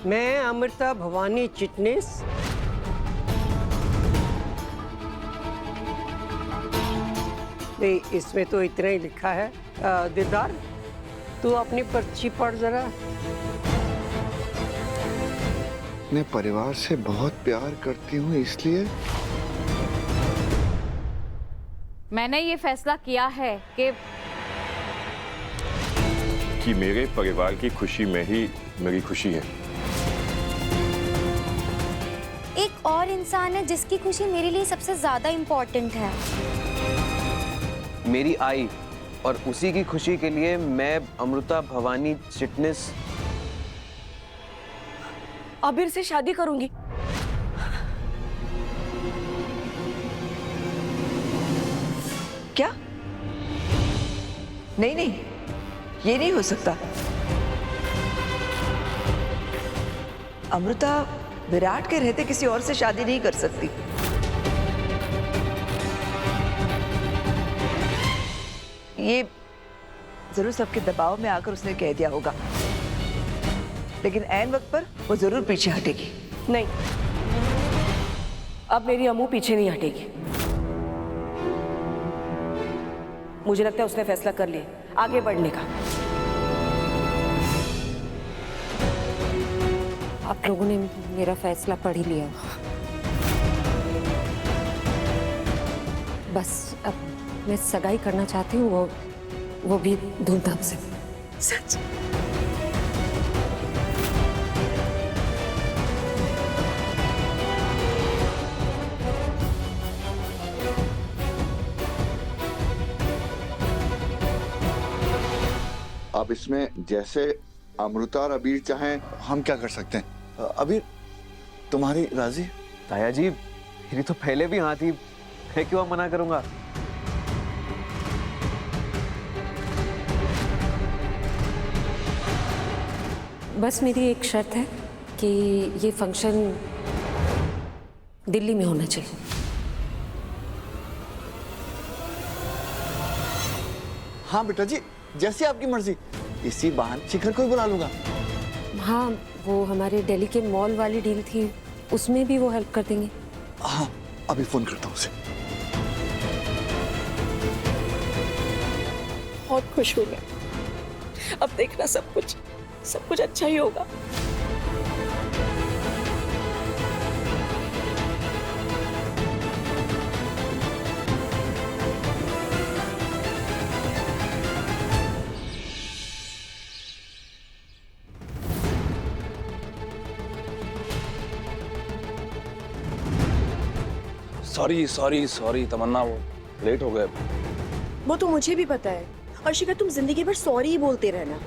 मैं अमृता भवानी चिटनिस नहीं, इसमें तो इतना ही लिखा है। दिलदार, तू अपनी पर्ची पढ़ जरा। मैं परिवार से बहुत प्यार करती हूँ, इसलिए मैंने ये फैसला किया है कि मेरे परिवार की खुशी में ही मेरी खुशी है। एक और इंसान है जिसकी खुशी मेरे लिए सबसे ज्यादा इम्पोर्टेंट है। मेरी आई, और उसी की खुशी के लिए मैं अमृता भवानी चिटनिस आबिर से शादी करूंगी। क्या? नहीं नहीं, ये नहीं हो सकता। अमृता विराट के रहते किसी और से शादी नहीं कर सकती। ये जरूर सबके दबाव में आकर उसने कह दिया होगा, लेकिन ऐन वक्त पर वो जरूर पीछे हटेगी। नहीं, अब मेरी अम्मू पीछे नहीं हटेगी। मुझे लगता है उसने फैसला कर लिया आगे बढ़ने का। आप लोगों ने मेरा फैसला पढ़ ही लिया। बस अब मैं सगाई करना चाहती हूँ, वो भी धूमधाम से। सच? अब इसमें जैसे अमृता और अबीर चाहें, हम क्या कर सकते हैं? अबीर, तुम्हारी राजी? ताया जी, मेरी तो पहले भी हाँ थी, मैं क्यों मना करूंगा? बस मेरी एक शर्त है कि ये फंक्शन दिल्ली में होना चाहिए। हाँ बेटा जी, जैसी आपकी मर्जी। इसी बहाने शिखर को ही बुला लूंगा। हाँ, वो हमारे दिल्ली के मॉल वाली डील थी, उसमें भी वो हेल्प कर देंगे। हाँ, अभी फोन करता हूँ उसे। बहुत खुश हूँ मैं। अब देखना सब कुछ अच्छा ही होगा। सॉरी तमन्ना, वो लेट हो गए। वो तो मुझे भी पता है। और शिखर, तुम जिंदगी भर सॉरी ही बोलते रहना।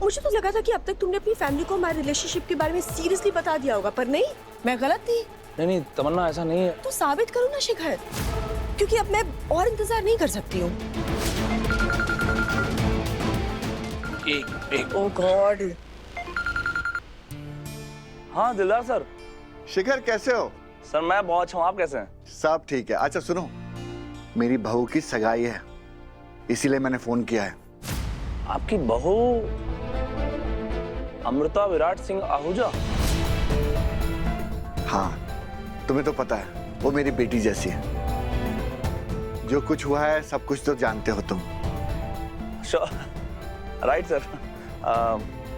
मुझे तो लगा था कि अब तक तुमने अपनी फैमिली को हमारे रिलेशनशिप के बारे में सीरियसली बता दिया होगा, पर नहीं, मैं गलत थी। नहीं तमन्ना, ऐसा नहीं है। तो साबित करो ना शिखर, क्योंकि अब मैं और इंतजार नहीं कर सकती हूँ। एक ओह गॉड। हाँ दिलदार सर। शिखर, कैसे हो? सर मैं बहुत अच्छा हूँ, आप कैसे हैं? सब ठीक है। अच्छा सुनो, मेरी बहू की सगाई है, इसीलिए मैंने फोन किया है। आपकी बहू अमृता विराट सिंह आहूजा? हाँ, तुम्हें तो पता है वो मेरी बेटी जैसी है। जो कुछ हुआ है सब कुछ तो जानते हो तुम। Right sir.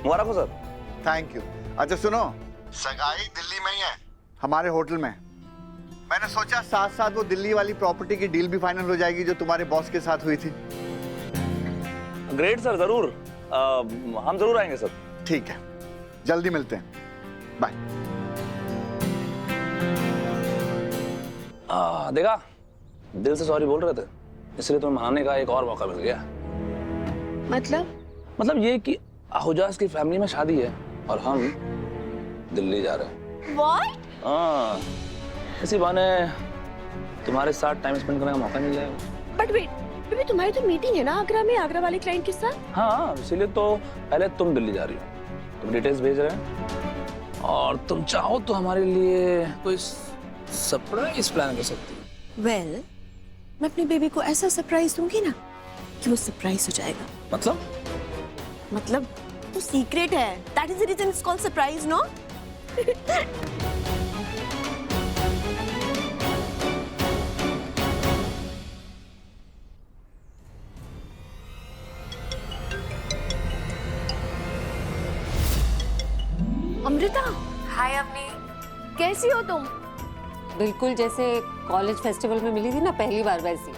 मुबारक हो सर। Thank you. अच्छा सुनो, सगाई दिल्ली में ही है, हमारे होटल में। मैंने सोचा साथ साथ वो दिल्ली वाली प्रॉपर्टी की डील भी फाइनल हो जाएगी जो तुम्हारे बॉस के साथ हुई थी। ग्रेट सर, जरूर। हम जरूर आएंगे सर। ठीक है, जल्दी मिलते हैं। बाय। देखा, दिल से सॉरी बोल रहे थे, इसलिए तुम्हें मनाने का एक और मौका मिल गया। मतलब ये कि आहूजास की फैमिली में शादी है और हम दिल्ली जा रहे हैं। What? हाँ, इसी बहाने तुम्हारे साथ टाइम स्पेंड करने का मौका मिल जाएगा। बट वेट, बेबी तुम्हारी तो मीटिंग है ना आगरा में, आगरा वाले क्लाइंट के साथ। हाँ, इसीलिए तो पहले तुम दिल्ली जा रही हो, तुम डिटेल्स भेज रहे हैं, और तुम चाहो तो हमारे लिए कोई सरप्राइज प्लान कर सकती हो। वेल, मैं अपनी बेबी को ऐसा सरप्राइज दूंगी ना कि वो सरप्राइज हो जाएगा। मतलब तो सीक्रेट है, that is the reason it's called surprise, no? Amrita, hi Avani. कैसी हो तुम? बिल्कुल जैसे कॉलेज फेस्टिवल में मिली थी ना पहली बार वैसी।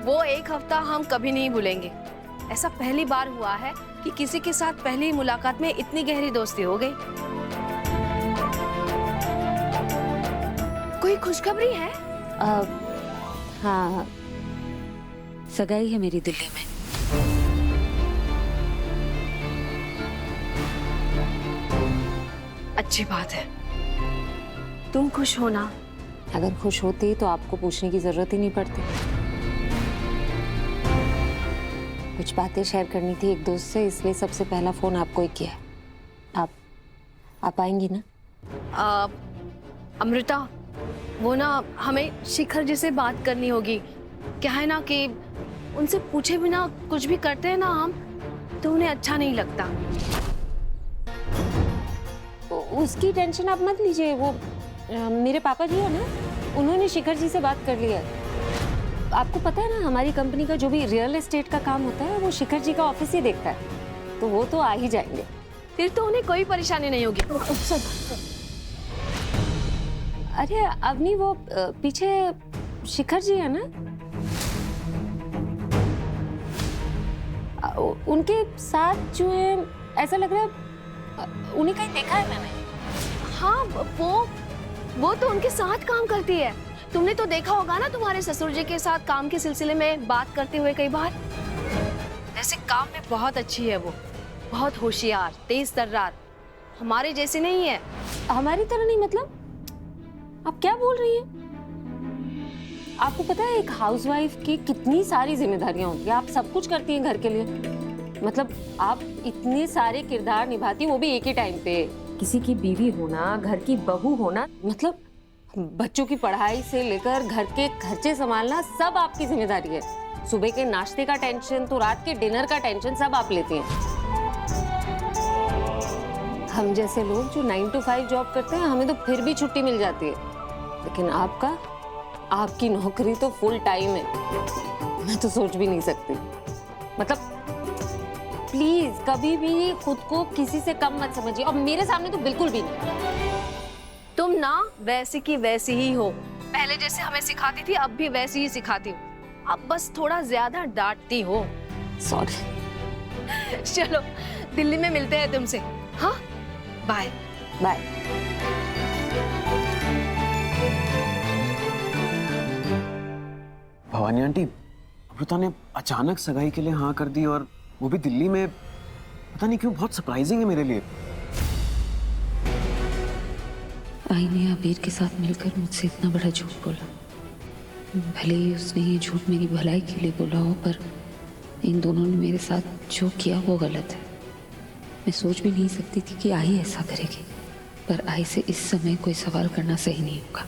वो एक हफ्ता हम कभी नहीं भूलेंगे। ऐसा पहली बार हुआ है कि किसी के साथ पहली मुलाकात में इतनी गहरी दोस्ती हो गई। कोई खुशखबरी है? हाँ, सगाई है मेरी दिल्ली में। अच्छी बात है, तुम खुश हो ना? अगर खुश होती तो आपको पूछने की जरूरत ही नहीं पड़ती। कुछ बातें शेयर करनी थी एक दोस्त से, इसलिए सबसे पहला फोन आपको ही किया। आप आएंगी ना? अमृता, वो ना हमें शिखर जी से बात करनी होगी। क्या है ना कि उनसे पूछे बिना कुछ भी करते हैं ना हम, तो उन्हें अच्छा नहीं लगता। उसकी टेंशन आप मत लीजिए। वो मेरे पापा जी है ना, उन्होंने शिखर जी से बात कर लिया है। आपको पता है ना, हमारी कंपनी का जो भी रियल एस्टेट का काम होता है वो शिखर जी का ऑफिस ही देखता है, तो वो तो आ ही जाएंगे। फिर तो उन्हें कोई परेशानी नहीं होगी। अरे अवनी, वो पीछे शिखर जी है ना, उनके साथ जो है, ऐसा लग रहा है उन्हें कहीं देखा है मैंने। हाँ, वो तो उनके साथ काम करती है। तुमने तो देखा होगा ना तुम्हारे ससुर जी के साथ काम के सिलसिले में बात करते हुए कई बार। वैसे काम में बहुत अच्छी है वो, बहुत होशियार, तेज तर्रार, हमारे जैसी नहीं है। हमारी तरह नहीं मतलब? आप क्या बोल रही हैं? आपको पता है एक हाउसवाइफ की कितनी सारी जिम्मेदारियां होती है। आप सब कुछ करती हैं घर के लिए, मतलब आप इतने सारे किरदार निभाती, वो भी एक ही टाइम पे। किसी की बीवी होना, घर की बहू होना, मतलब बच्चों की पढ़ाई से लेकर घर के खर्चे संभालना सब आपकी जिम्मेदारी है। सुबह के नाश्ते का टेंशन तो रात के डिनर का टेंशन सब आप लेती हैं। हम जैसे लोग जो 9 to 5 जॉब करते हैं, हमें तो फिर भी छुट्टी मिल जाती है, लेकिन आपकी नौकरी तो फुल टाइम है। मैं तो सोच भी नहीं सकती। मतलब प्लीज कभी भी खुद को किसी से कम मत समझिए, और मेरे सामने तो बिल्कुल भी नहीं। तुम ना वैसी की वैसी ही हो। पहले जैसे हमें सिखाती थी, अब भी वैसी ही सिखाती हो। अब बस थोड़ा ज्यादा डांटती हो। सॉरी। चलो दिल्ली में मिलते हैं तुमसे। हाँ, bye bye. Bhavani aunty, Amrita ने अचानक सगाई के लिए हाँ कर दी, और वो भी दिल्ली में। पता नहीं क्यों बहुत सरप्राइजिंग है मेरे लिए। आई ने अबीर के साथ मिलकर मुझसे इतना बड़ा झूठ बोला। भले ही उसने ये झूठ मेरी भलाई के लिए बोला हो, पर इन दोनों ने मेरे साथ जो किया वो गलत है। मैं सोच भी नहीं सकती थी कि आई ऐसा करेगी, पर आई से इस समय कोई सवाल करना सही नहीं होगा।